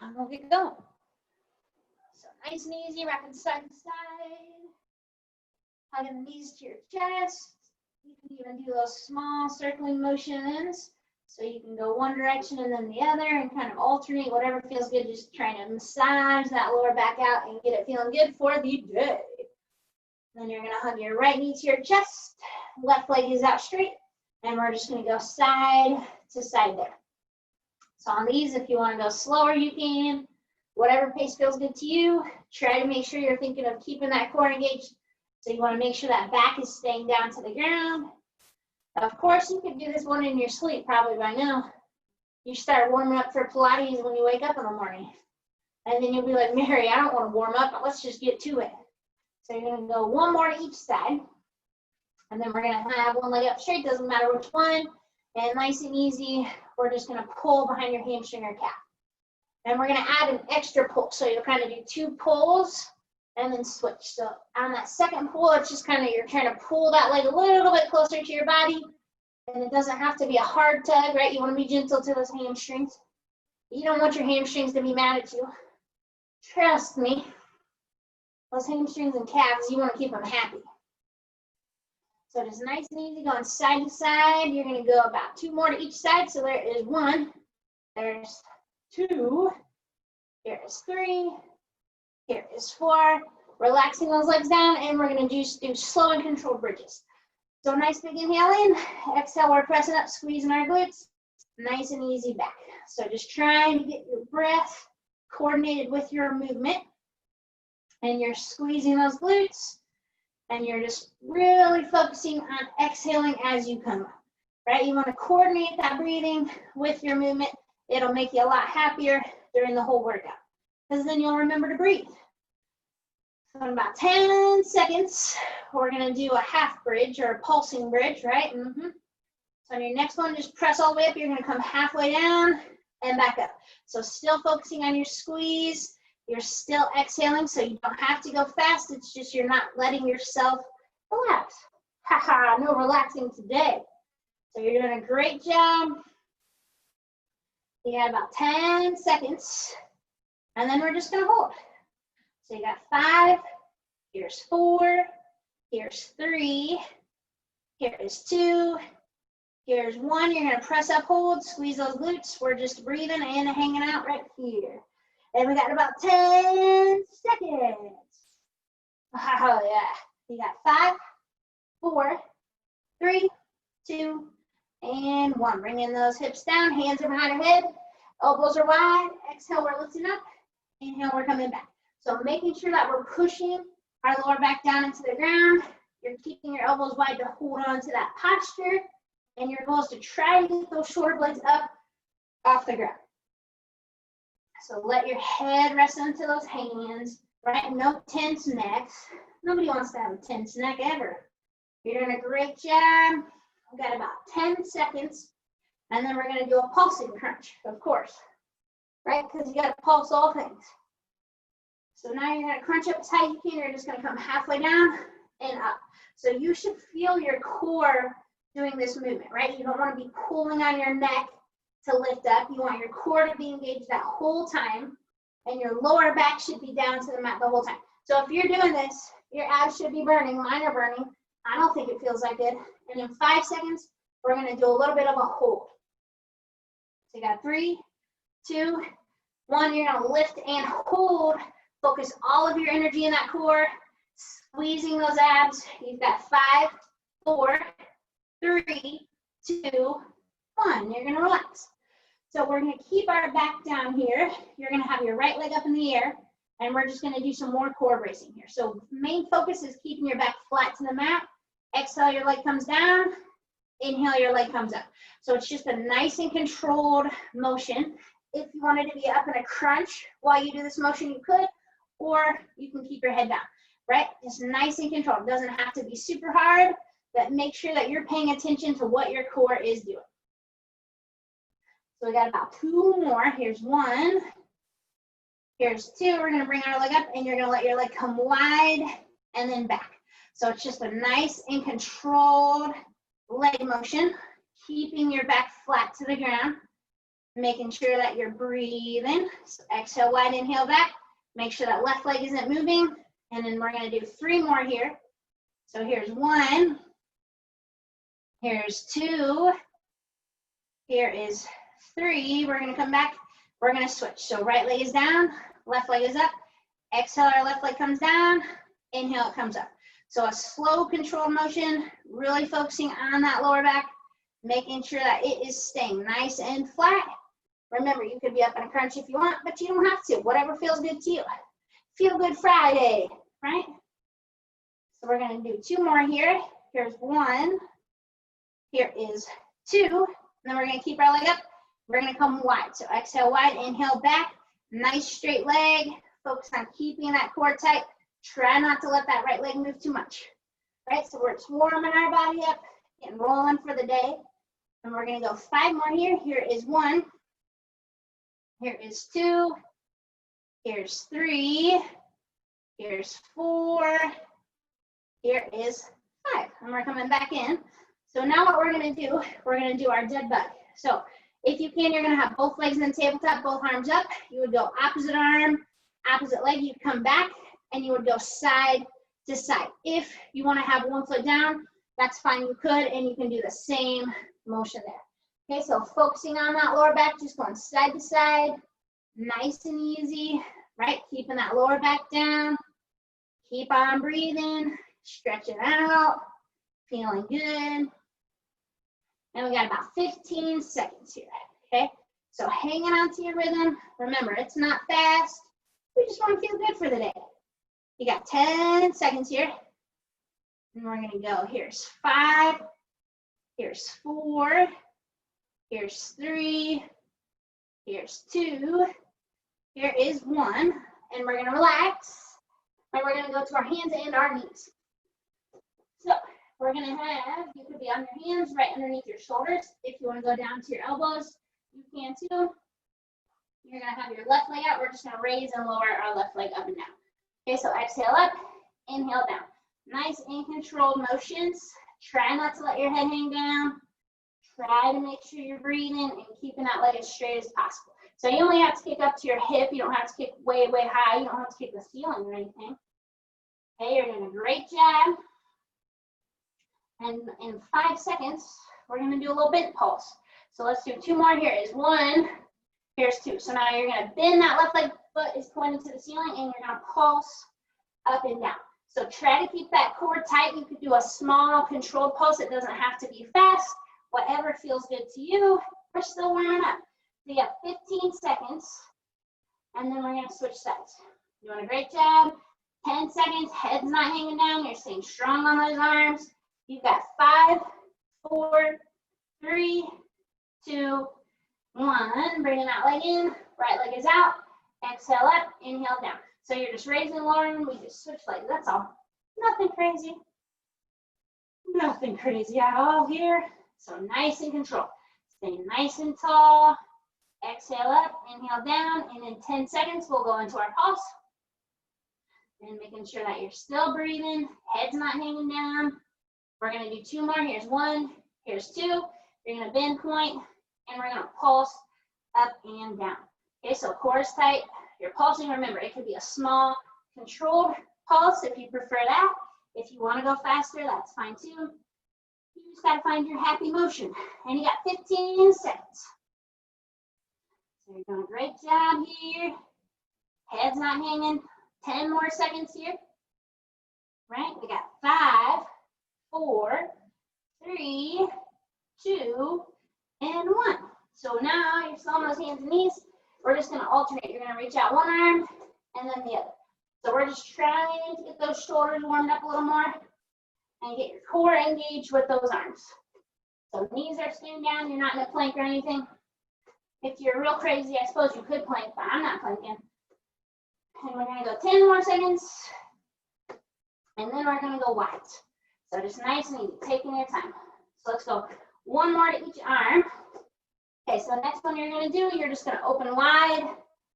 and we'll get going. So nice and easy, rocking side to side. Hugging the knees to your chest. You can even do those small circling motions. So you can go one direction and then the other and kind of alternate whatever feels good. Just trying to massage that lower back out and get it feeling good for the day. Then you're going to hug your right knee to your chest. Left leg is out straight. And we're just going to go side to side there. So on these, if you want to go slower, you can. Whatever pace feels good to you. Try to make sure you're thinking of keeping that core engaged. So you want to make sure that back is staying down to the ground. Of course, you could do this one in your sleep probably by now. You start warming up for Pilates when you wake up in the morning. And then you'll be like, Mary, I don't want to warm up, but let's just get to it. So you're going to go one more to each side. And then we're going to have one leg up straight, doesn't matter which one. And nice and easy, we're just going to pull behind your hamstring or calf. And we're going to add an extra pull. So you'll kind of do 2 pulls and then switch. So on that second pull, it's just kind of, you're trying to pull that leg a little bit closer to your body. And it doesn't have to be a hard tug, right? You want to be gentle to those hamstrings. You don't want your hamstrings to be mad at you. Trust me. Those hamstrings and calves, you want to keep them happy. So just nice and easy, going side to side. You're going to go about 2 more to each side. So there is 1, there's 2, here is 3, here is 4. Relaxing those legs down, and we're going to just do slow and controlled bridges. So nice big inhale in, exhale, we're pressing up, squeezing our glutes. Nice and easy back. So just trying to get your breath coordinated with your movement. And you're squeezing those glutes. And you're just really focusing on exhaling as you come up, right? You want to coordinate that breathing with your movement. It'll make you a lot happier during the whole workout, because then you'll remember to breathe. So in about 10 seconds, we're going to do a half bridge or a pulsing bridge, right? So on your next one, just press all the way up. You're going to come halfway down and back up. So still focusing on your squeeze. You're still exhaling, so you don't have to go fast. It's just you're not letting yourself relax. Haha, no relaxing today. So you're doing a great job. You got about 10 seconds, and then we're just going to hold. So you got 5, here's 4, here's 3, here is 2, here's 1. You're going to press up, hold, squeeze those glutes. We're just breathing and hanging out right here. And we got about 10 seconds. Oh, yeah. You got 5, 4, 3, 2, and 1. Bring in those hips down. Hands are behind our head. Elbows are wide. Exhale, we're lifting up. Inhale, we're coming back. So making sure that we're pushing our lower back down into the ground. You're keeping your elbows wide to hold on to that posture. And your goal is to try to get those shoulder blades up off the ground. So let your head rest into those hands, right? No tense necks. Nobody wants to have a tense neck ever. You're doing a great job. We've got about 10 seconds. And then we're going to do a pulsing crunch, of course, right? Because you got to pulse all things. So now you're going to crunch up as high as you can. You're just going to come halfway down and up. So you should feel your core doing this movement, right? You don't want to be pulling on your neck to lift up. You want your core to be engaged that whole time, and your lower back should be down to the mat the whole time. So if you're doing this, your abs should be burning. Mine are burning. I don't think it feels like it. And in 5 seconds, we're going to do a little bit of a hold. So you got 3, 2, 1. You're going to lift and hold. Focus all of your energy in that core, squeezing those abs. You've got 5, 4, 3, 2, 1. You're going to relax. So we're going to keep our back down here. You're going to have your right leg up in the air, and we're just going to do some more core bracing here. So main focus is keeping your back flat to the mat. Exhale, your leg comes down. Inhale, your leg comes up. So it's just a nice and controlled motion. If you wanted to be up in a crunch while you do this motion, you could, or you can keep your head down, right? Just nice and controlled. It doesn't have to be super hard, but make sure that you're paying attention to what your core is doing. So we got about 2 more. Here's 1. Here's 2. We're going to bring our leg up, and you're going to let your leg come wide and then back. So it's just a nice and controlled leg motion, keeping your back flat to the ground. making sure that you're breathing. So exhale wide, inhale back. Make sure that left leg isn't moving. And then we're going to do 3 more here. So here's 1. Here's 2. Here is 3. We're going to come back. We're going to switch. So right leg is down, left leg is up. Exhale, our left leg comes down. Inhale, it comes up. So a slow, controlled motion, really focusing on that lower back, making sure that it is staying nice and flat. Remember, you could be up in a crunch if you want, but you don't have to. Whatever feels good to you. Feel Good Friday, right? So we're going to do 2 more here. Here's 1. Here is 2. And then we're going to keep our leg up. We're going to come wide. So exhale wide, inhale back. Nice straight leg. Focus on keeping that core tight. Try not to let that right leg move too much. Right? So we're just warming our body up, getting rolling for the day. And we're going to go 5 more here. Here is 1. Here is 2. Here's 3. Here's 4. Here is 5. And we're coming back in. So now what we're going to do, we're going to do our dead bug. So if you can, you're going to have both legs in the tabletop, both arms up. You would go opposite arm, opposite leg. You'd come back, and you would go side to side. If you want to have 1 foot down, that's fine. You could, and you can do the same motion there. Okay, so focusing on that lower back, just going side to side, nice and easy, right? Keeping that lower back down. Keep on breathing, stretch it out, feeling good. And we got about 15 seconds here, okay? So hanging on to your rhythm. Remember, it's not fast. We just want to feel good for the day. You got 10 seconds here. And we're going to go. Here's 5. Here's 4. Here's 3. Here's 2. Here is 1. And we're going to relax. And we're going to go to our hands and our knees. So we're going to have, you could be on your hands right underneath your shoulders. If you want to go down to your elbows, you can too. You're going to have your left leg out. We're just going to raise and lower our left leg up and down. Okay, so exhale up, inhale down. Nice and controlled motions. Try not to let your head hang down. Try to make sure you're breathing and keeping that leg as straight as possible. So you only have to kick up to your hip. You don't have to kick way, way high. You don't have to kick the ceiling or anything. Okay, you're doing a great job. And in 5 seconds, we're going to do a little bent pulse. So let's do 2 more. Here is 1. Here's 2. So now you're going to bend that left leg, foot is pointed to the ceiling, and you're going to pulse up and down. So try to keep that core tight. You could do a small controlled pulse. It doesn't have to be fast. Whatever feels good to you. We're still warming up. So you have 15 seconds, and then we're going to switch sides. You're doing a great job. 10 seconds, head's not hanging down. You're staying strong on those arms. You've got 5, 4, 3, 2, 1. Bringing that leg in. Right leg is out. Exhale up, inhale down. So you're just raising and lowering. We just switch legs. That's all. Nothing crazy. Nothing crazy at all here. So nice and controlled. Stay nice and tall. Exhale up, inhale down, and in 10 seconds, we'll go into our pulse. And making sure that you're still breathing, head's not hanging down. We're going to do 2 more. Here's 1, here's 2. You're going to bend point, and we're going to pulse up and down. Okay, so core is tight. You're pulsing. Remember, it could be a small, controlled pulse if you prefer that. If you want to go faster, that's fine too. You just got to find your happy motion. And you got 15 seconds. So you're doing a great job here. Head's not hanging. 10 more seconds here. Right? We got 5, 4, 3, 2, and 1. So now you're still on those hands and knees. We're just going to alternate. You're going to reach out one arm and then the other. So we're just trying to get those shoulders warmed up a little more and get your core engaged with those arms. So knees are staying down. You're not in a plank or anything. If you're real crazy, I suppose you could plank, but I'm not planking. And we're going to go 10 more seconds. And then we're going to go wide. So just nice and easy, taking your time. So let's go 1 more to each arm. Okay, so the next one you're going to do, you're just going to open wide,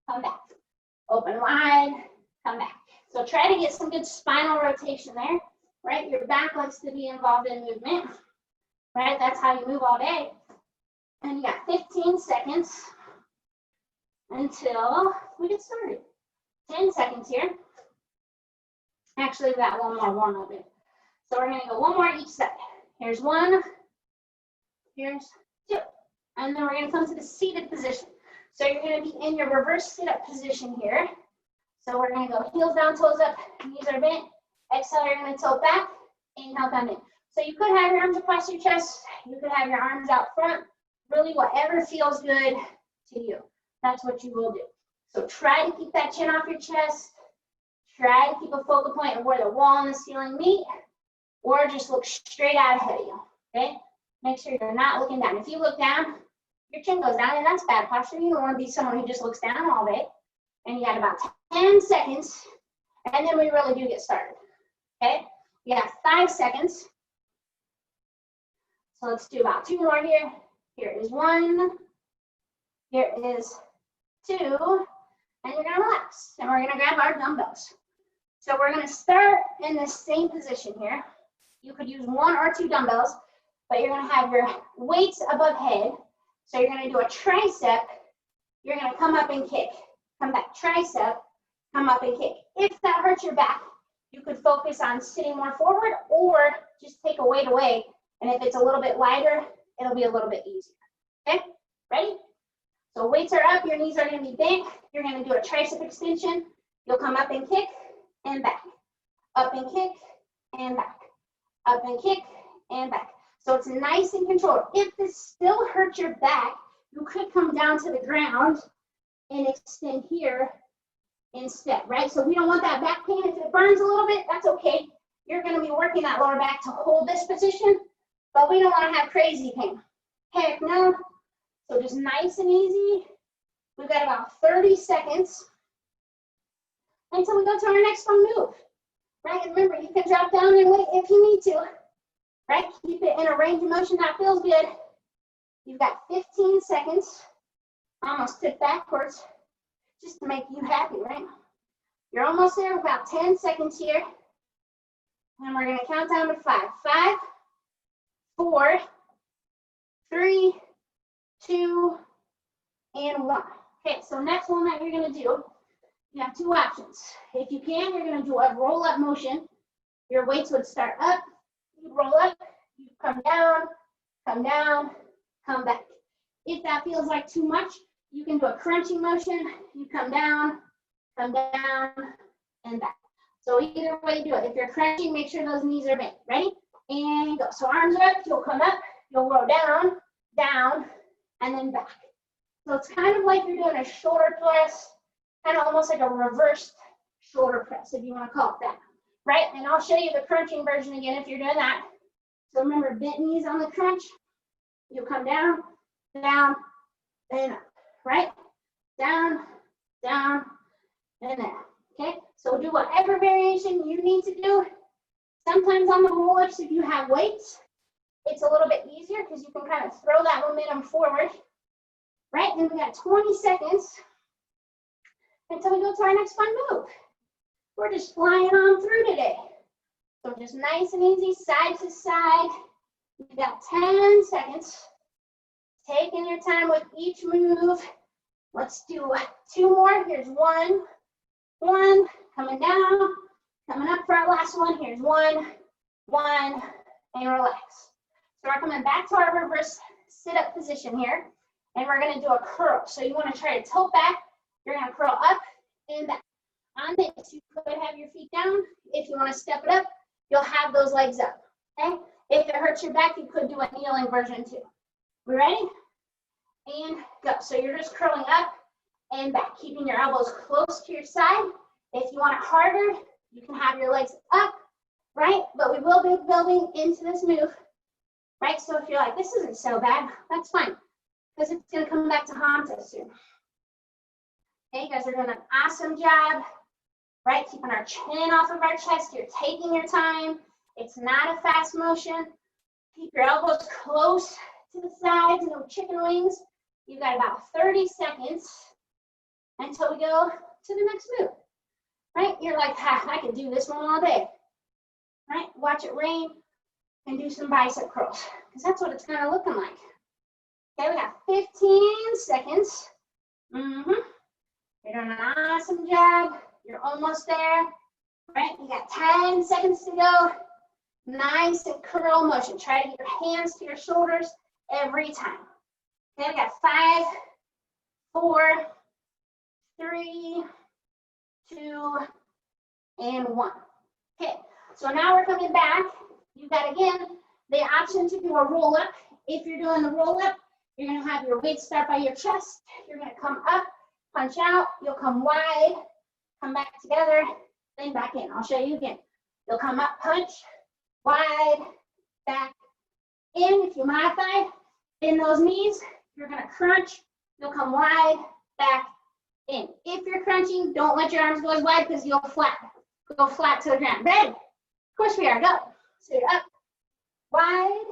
come back. Open wide, come back. So try to get some good spinal rotation there, right? Your back likes to be involved in movement, right? That's how you move all day. And you got 15 seconds. until we get started. 10 seconds here. Actually, we got one more warm up in. So we're gonna go one more each side. Here's one, here's two. And then we're gonna come to the seated position. So you're gonna be in your reverse sit-up position here. So we're gonna go heels down, toes up, knees are bent. Exhale, you're gonna tilt back, inhale, come in. So you could have your arms across your chest, you could have your arms out front, really whatever feels good to you. That's what you will do. So try to keep that chin off your chest. Try to keep a focal point of where the wall and the ceiling meet, or just look straight out ahead of you, okay? Make sure you're not looking down. If you look down, your chin goes down, and that's bad posture. You don't want to be someone who just looks down all day. And you got about 10 seconds, and then we really do get started, okay? You got 5 seconds. So let's do about 2 more here. Here is 1. Here is 2. And you're gonna relax. And we're gonna grab our dumbbells. So we're gonna start in the same position here. You could use 1 or 2 dumbbells, but you're gonna have your weights above head. So you're gonna do a tricep. You're gonna come up and kick. Come back, tricep, come up and kick. If that hurts your back, you could focus on sitting more forward or just take a weight away. And if it's a little bit lighter, it'll be a little bit easier. Okay, ready? So weights are up, your knees are gonna be bent. You're gonna do a tricep extension. You'll come up and kick and back. Up and kick and back. Up and kick and back. So it's nice and controlled. If this still hurts your back, you could come down to the ground and extend here instead, right? So we don't want that back pain. If it burns a little bit, that's okay. You're gonna be working that lower back to hold this position, but we don't wanna have crazy pain. Heck no. So just nice and easy. We've got about 30 seconds until we go to our next fun move, right? And remember, you can drop down and wait if you need to, right? Keep it in a range of motion that feels good. You've got 15 seconds. Almost tip backwards just to make you happy, right? You're almost there, about 10 seconds here. And we're gonna count down to 5. 5, 4, 3, 2, and 1. Okay, so next one that you're gonna do, you have 2 options. If you can, you're gonna do a roll up motion. Your weights would start up, you roll up, you come down, come back. If that feels like too much, you can do a crunching motion. You come down, and back. So either way you do it. If you're crunching, make sure those knees are bent. Ready? And go. So arms are up, you'll come up, you'll roll down, and then back. So it's kind of like you're doing a shoulder press, kind of almost like a reversed shoulder press, if you want to call it that. Right? And I'll show you the crunching version again if you're doing that. So remember, bent knees on the crunch. You'll come down, and up. Right? Down, and then. Okay? So do whatever variation you need to do. Sometimes on the roll-ups, if you have weights, it's a little bit easier because you can kind of throw that momentum forward. Right? And we got 20 seconds until we go to our next fun move. We're just flying on through today. So just nice and easy, side to side. You've got 10 seconds. Taking your time with each move. Let's do 2 more. Here's 1, coming down, coming up for our last one. Here's 1, and relax. So we're coming back to our reverse sit-up position here, and we're gonna do a curl. So you wanna try to tilt back. You're gonna curl up and back. On this, you could have your feet down. If you wanna step it up, you'll have those legs up, okay? If it hurts your back, you could do a kneeling version too. We ready? And go. So you're just curling up and back, keeping your elbows close to your side. If you want it harder, you can have your legs up, right? But we will be building into this move, right? So if you're like, this isn't so bad, that's fine, because it's gonna come back to haunt us soon. Okay, you guys are doing an awesome job, right? Keeping our chin off of our chest. You're taking your time. It's not a fast motion. Keep your elbows close to the sides, no chicken wings. You've got about 30 seconds until we go to the next move, right? You're like, I can do this one all day, right? Watch it rain and do some bicep curls, because that's what it's kind of looking like. Okay, we got 15 seconds. an awesome job. You're almost there, right? You got 10 seconds to go. Nice and curl motion. Try to get your hands to your shoulders every time. Okay, we got 5, 4, 3, 2, and 1. Okay, so now we're coming back. You've got, again, the option to do a roll up. If you're doing the roll up, you're going to have your weight start by your chest. You're going to come up, punch out. You'll come wide, come back together, then back in. I'll show you again. You'll come up, punch, wide, back, in. If you modify, in those knees, you're going to crunch. You'll come wide, back, in. If you're crunching, don't let your arms go as wide because you'll go flat to the ground. Ready? Of course we are. Go. So you're up, wide,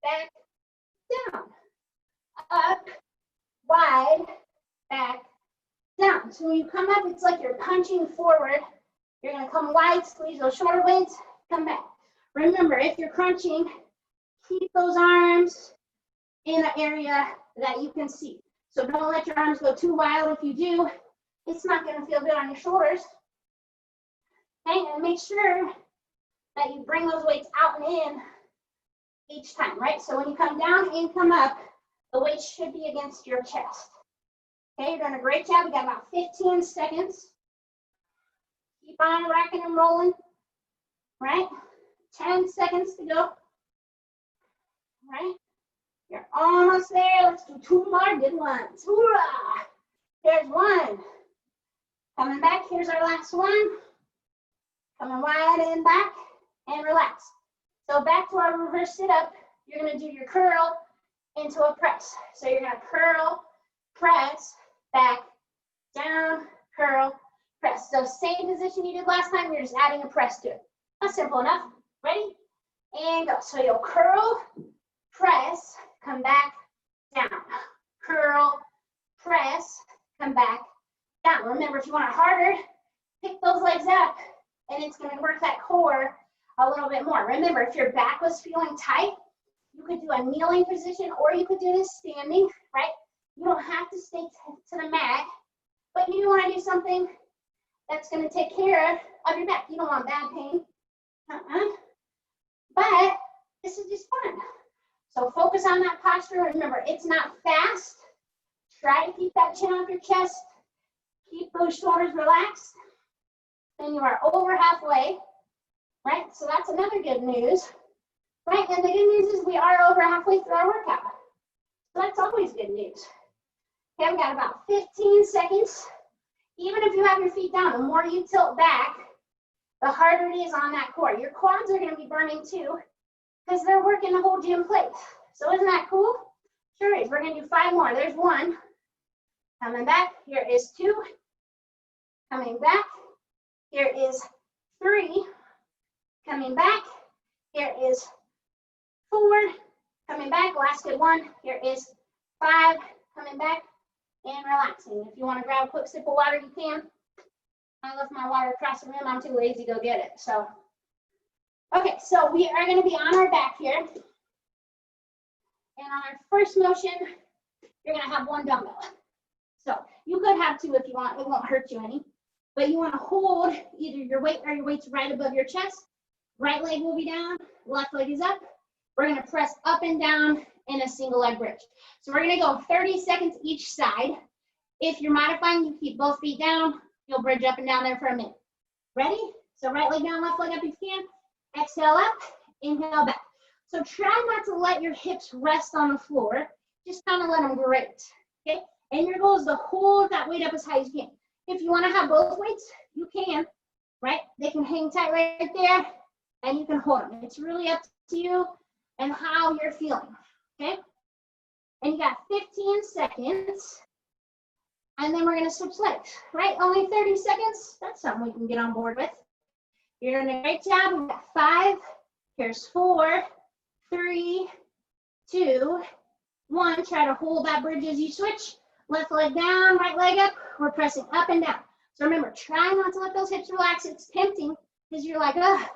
back, down. Up, wide, back, down. So when you come up, it's like you're punching forward. You're going to come wide, squeeze those shoulder blades, come back. Remember, if you're crunching, keep those arms in an area that you can see. So don't let your arms go too wild. If you do, it's not going to feel good on your shoulders. Okay, and make sure that you bring those weights out and in each time, right? So when you come down and come up, the weight should be against your chest. Okay, you're doing a great job. We got about 15 seconds. Keep on rocking and rolling, right? 10 seconds to go, right? You're almost there. Let's do 2 more good ones. Hoorah! Here's 1. Coming back, here's our last one. Coming wide and back, and relax. So back to our reverse sit-up, you're gonna do your curl into a press. So you're gonna curl, press, back, down, curl, press. So same position you did last time, you're just adding a press to it. That's simple enough. Ready? And go. So you'll curl, press, come back, down. Curl, press, come back, down. Remember, if you want it harder, pick those legs up, and it's gonna work that core a little bit more. Remember, if your back was feeling tight, you could do a kneeling position, or you could do this standing, right? You don't have to stay to the mat, but you do want to do something that's going to take care of your back. You don't want bad pain. But this is just fun. So focus on that posture. Remember, it's not fast. Try to keep that chin off your chest. Keep those shoulders relaxed. And you are over halfway, right? So that's another good news. Right, and the good news is we are over halfway through our workout. So that's always good news. Okay, we got about 15 seconds. Even if you have your feet down, the more you tilt back, the harder it is on that core. Your quads are going to be burning too, because they're working the whole gym plate. So isn't that cool? Sure is. We're going to do 5 more. There's 1. Coming back. Here is 2. Coming back. Here is 3. Coming back. Here is 4, coming back, last good 1, here is 5, coming back, and relaxing. If you want to grab a quick sip of water, you can. I left my water across the room, I'm too lazy to go get it, so. Okay, so we are gonna be on our back here. And on our first motion, you're gonna have 1 dumbbell. So you could have 2 if you want, it won't hurt you any. But you wanna hold either your weight or your weight's right above your chest. Right leg will be down, left leg is up. We're going to press up and down in a single leg bridge. So we're going to go 30 seconds each side. If you're modifying, you keep both feet down. You'll bridge up and down there for a minute. Ready? So right leg down, left leg up if you can. Exhale up, inhale back. So try not to let your hips rest on the floor. Just kind of let them grate. Okay? And your goal is to hold that weight up as high as you can. If you want to have both weights, you can. Right? They can hang tight right there, and you can hold them. It's really up to you and how you're feeling, okay? And you got 15 seconds, and then we're gonna switch legs, right? Only 30 seconds, that's something we can get on board with. You're doing a great job. We've got 5, here's 4, 3, 2, 1. Try to hold that bridge as you switch. Left leg down, right leg up. We're pressing up and down. So remember, try not to let those hips relax. It's tempting because you're like, ugh,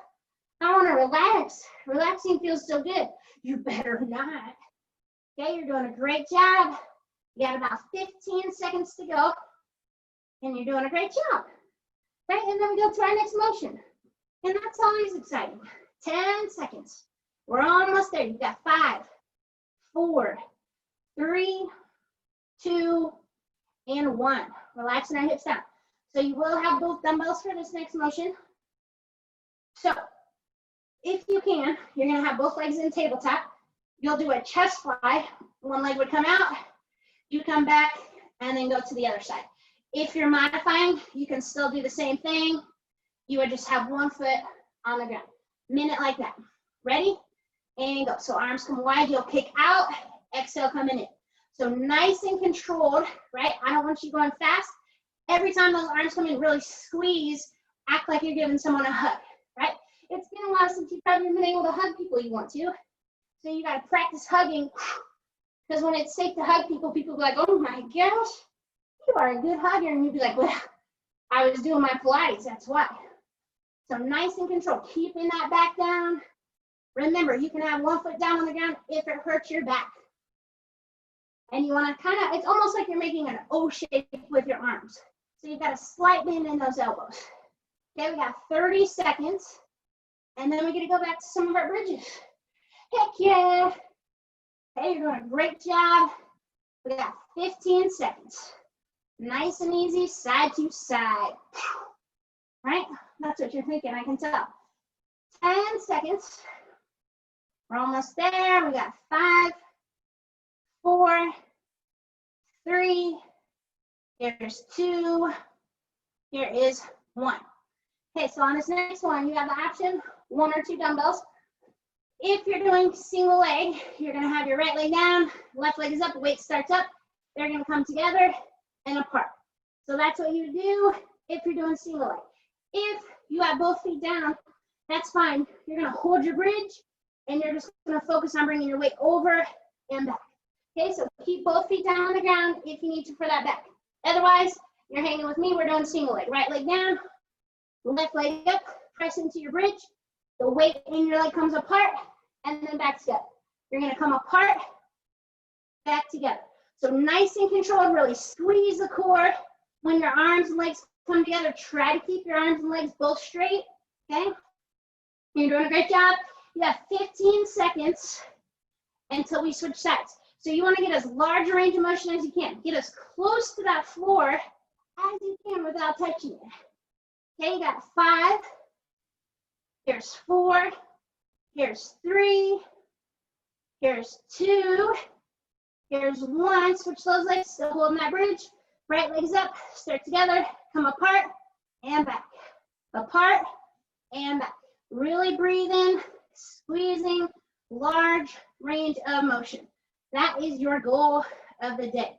I want to relax. Relaxing feels so good. You better not. Okay, you're doing a great job. You got about 15 seconds to go. And you're doing a great job, right? And then we go to our next motion. And that's always exciting. 10 seconds. We're almost there. You got 5, 4, 3, 2, and 1. Relaxing our hips down. So you will have both dumbbells for this next motion. So if you can, you're going to have both legs in tabletop. You'll do a chest fly. One leg would come out. You come back and then go to the other side. If you're modifying, you can still do the same thing. You would just have one foot on the ground. Minute like that. Ready? And go. So arms come wide. You'll kick out. Exhale, coming in. So nice and controlled, right? I don't want you going fast. Every time those arms come in, really squeeze. Act like you're giving someone a hug, right? It's been a while since you've probably been able to hug people you want to. So you got to practice hugging. Because when it's safe to hug people, people be like, oh my gosh, you are a good hugger. And you'd be like, well, I was doing my Pilates, that's why. So nice and controlled, keeping that back down. Remember, you can have one foot down on the ground if it hurts your back. And you want to kind of, it's almost like you're making an O shape with your arms. So you've got a slight bend in those elbows. Okay, we got 30 seconds. And then we're going to go back to some of our bridges. Heck yeah. Okay, you're doing a great job. We got 15 seconds. Nice and easy, side to side. Right? That's what you're thinking, I can tell. 10 seconds. We're almost there. We got 5, 4, 3. Here's 2. Here is 1. Okay, so on this next one, you have the option, 1 or 2 dumbbells. If you're doing single leg, you're going to have your right leg down, left leg is up, weight starts up. They're going to come together and apart. So that's what you do if you're doing single leg. If you have both feet down, that's fine. You're going to hold your bridge, and you're just going to focus on bringing your weight over and back. Okay, so keep both feet down on the ground if you need to for that back. Otherwise, you're hanging with me. We're doing single leg. Right leg down, left leg up, press into your bridge. The weight in your leg comes apart, and then back together. You're going to come apart, back together. So nice and controlled, really squeeze the core. When your arms and legs come together, try to keep your arms and legs both straight, okay? You're doing a great job. You have 15 seconds until we switch sides. So you want to get as large a range of motion as you can. Get as close to that floor as you can without touching it. Okay, you got 5. Here's 4. Here's 3. Here's 2. Here's 1. Switch those legs, still holding that bridge. Right legs up, start together, come apart and back. Apart and back. Really breathe in, squeezing, large range of motion. That is your goal of the day.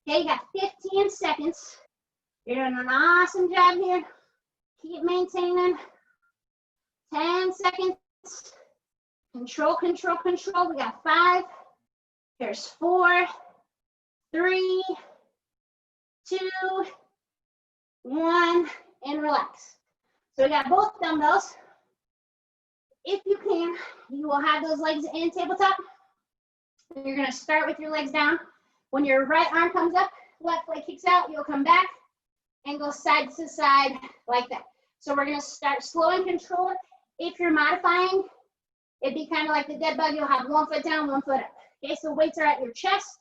Okay, you got 15 seconds. You're doing an awesome job here. Keep maintaining. 10 seconds. Control, control, control. We got 5. Here's 4, 3, 2, 1, and relax. So we got both dumbbells. If you can, you will have those legs in tabletop. You're going to start with your legs down. When your right arm comes up, left leg kicks out, you'll come back and go side to side like that. So we're going to start slow and controlled. If you're modifying, it'd be kind of like the dead bug. You'll have one foot down, one foot up. Okay, so weights are at your chest.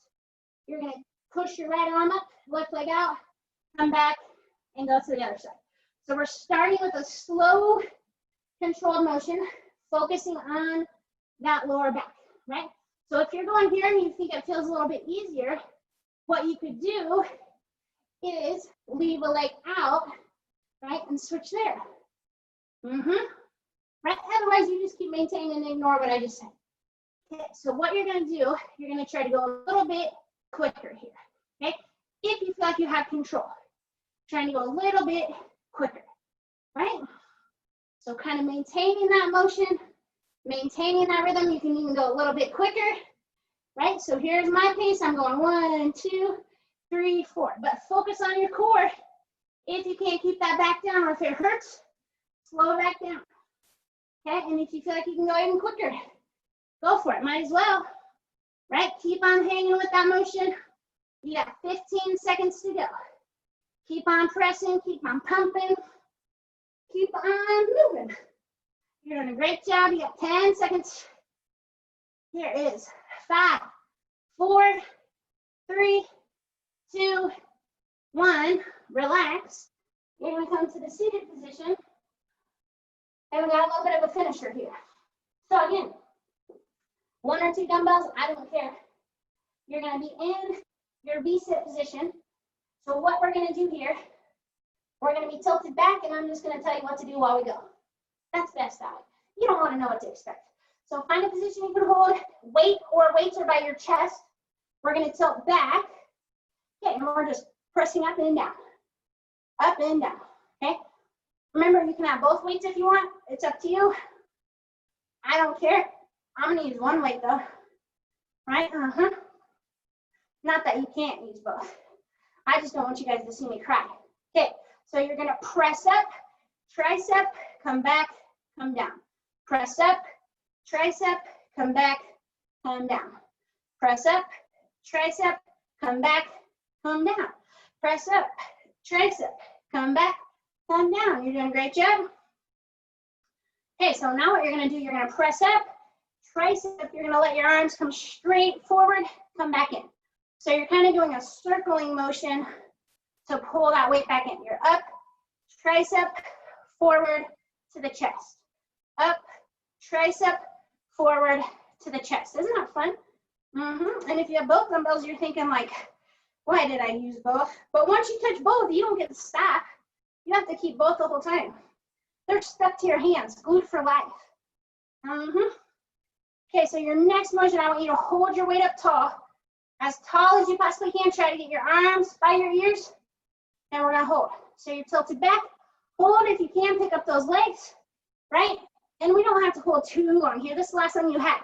You're going to push your right arm up, left leg out, come back, and go to the other side. So we're starting with a slow, controlled motion, focusing on that lower back, right? So if you're going here and you think it feels a little bit easier, what you could do is leave a leg out, right, and switch there. Right? Otherwise, you just keep maintaining and ignore what I just said. Okay, so what you're going to do, you're going to try to go a little bit quicker here, okay? If you feel like you have control, trying to go a little bit quicker, right? So kind of maintaining that motion, maintaining that rhythm. You can even go a little bit quicker, right? So here's my pace. I'm going 1, 2, 3, 4. But focus on your core. If you can't keep that back down or if it hurts, slow it back down. Okay, and if you feel like you can go even quicker, go for it. Might as well, right? Keep on hanging with that motion. You got 15 seconds to go. Keep on pressing, keep on pumping, keep on moving. You're doing a great job. You got 10 seconds. Here is 5, 4, 3, 2, 1. Relax. You're going to come to the seated position. And we got a little bit of a finisher here. So again, 1 or 2 dumbbells, I don't care. You're going to be in your V-sit position. So what we're going to do here, we're going to be tilted back, and I'm just going to tell you what to do while we go. That's best that way. You don't want to know what to expect. So find a position you can hold. Weights are by your chest. We're going to tilt back. Okay, and we're just pressing up and down. Up and down. Okay? Remember, you can have both weights if you want. It's up to you. I don't care. I'm going to use one weight, though. Right? Not that you can't use both. I just don't want you guys to see me cry. Okay, so you're going to press up, tricep, come back, come down. Press up, tricep, come back, come down. Press up, tricep, come back, come down. Press up, tricep, come back, come down. You're doing a great job. Okay, so now what you're going to do, you're going to press up, tricep, you're going to let your arms come straight forward, come back in. So you're kind of doing a circling motion to pull that weight back in. You're up, tricep, forward to the chest. Up, tricep, forward to the chest. Isn't that fun? And if you have both dumbbells, you're thinking like, why did I use both? But once you touch both, you don't get to stop. You have to keep both the whole time. They're stuck to your hands, glued for life. Okay, so your next motion, I want you to hold your weight up as tall as you possibly can. Try to get your arms by your ears, and we're gonna hold. So you're tilted back, hold if you can, pick up those legs, right? And we don't have to hold too long here. This is the last one you have.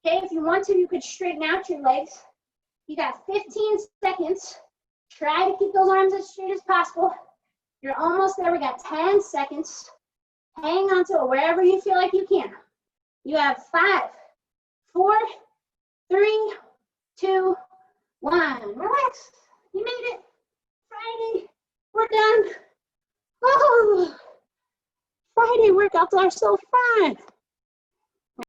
Okay, if you want to, you could straighten out your legs. You got 15 seconds. Try to keep those arms as straight as possible. You're almost there. We got 10 seconds. Hang on to it wherever you feel like you can. You have 5, 4, 3, 2, 1. Relax. You made it. Friday. We're done. Oh, Friday workouts are so fun.